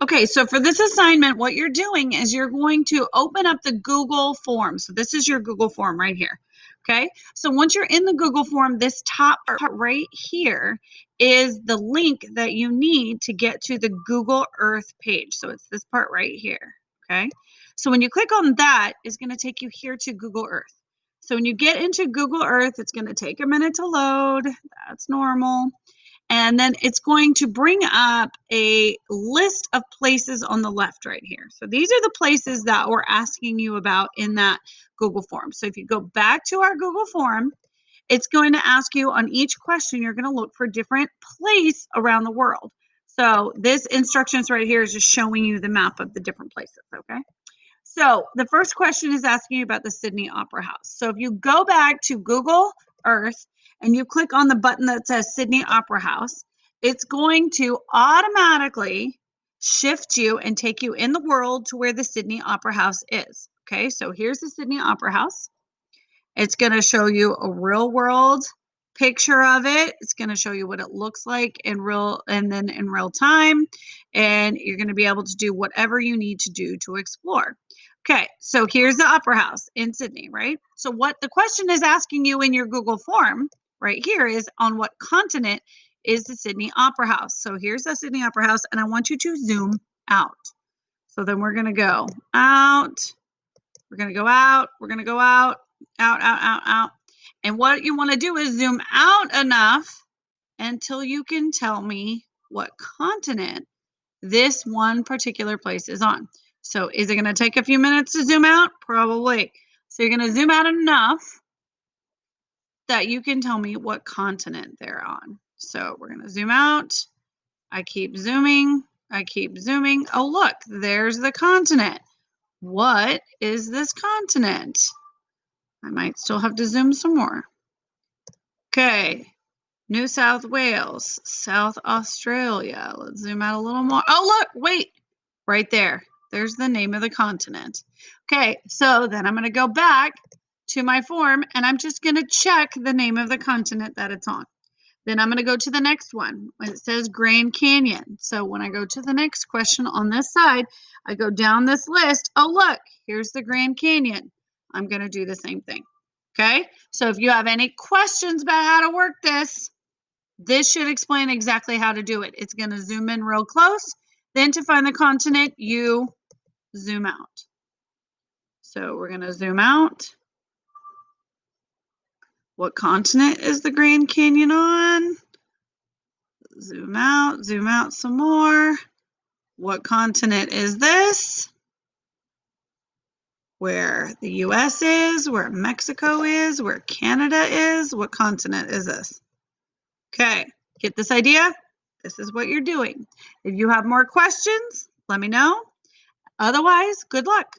Okay, so for this assignment, what you're doing is you're going to open up the Google form. So this is your Google form right here. Okay, so once you're in the Google form, this top part right here is the link that you need to get to the Google Earth page. So it's this part right here. Okay, so when you click on that, it's going to take you here to Google Earth. So when you get into Google Earth, it's going to take a minute to load. That's normal. And then it's going to bring up a list of places on the left right here. So these are the places that we're asking you about in that Google form. So if you go back to our Google form, it's going to ask you on each question, you're going to look for different place around the world. So this instructions right here is just showing you the map of the different places, okay? So the first question is asking you about the Sydney Opera House. So if you go back to Google Earth and you click on the button that says Sydney Opera House, it's going to automatically shift you and take you in the world to where the Sydney Opera House is. Okay, so here's the Sydney Opera House. It's going to show you a real world picture of it. It's going to show you what it looks like in real time, and you're going to be able to do whatever you need to do to explore. Okay, so here's the Opera House in Sydney, right? So what the question is asking you in your Google form right here is on what continent is the Sydney Opera House? So here's the Sydney Opera House, and I want you to zoom out. So then we're going to go out. We're going to go out. We're going to go out, out, out, out, out. And what you want to do is zoom out enough until you can tell me what continent this one particular place is on. So is it going to take a few minutes to zoom out? Probably. So you're going to zoom out enough that you can tell me what continent they're on. So we're going to zoom out. I keep zooming. I keep zooming. Oh, look, there's the continent. What is this continent? I might still have to zoom some more. Okay, New South Wales, South Australia. Let's zoom out a little more. Oh, look, wait, right there. There's the name of the continent. Okay, so then I'm going to go back to my form and I'm just going to check the name of the continent that it's on. Then I'm going to go to the next one. It says Grand Canyon. So when I go to the next question on this side, I go down this list. Oh, look, here's the Grand Canyon. I'm going to do the same thing. Okay, so if you have any questions about how to work this should explain exactly how to do it. It's going to zoom in real close. Then to find the continent, you zoom out. So we're going to zoom out. What continent is the Grand Canyon on? Zoom out some more. What continent is this? Where the US is, where Mexico is, where Canada is. What continent is this? Okay, get this idea? This is what you're doing. If you have more questions, let me know. Otherwise, good luck.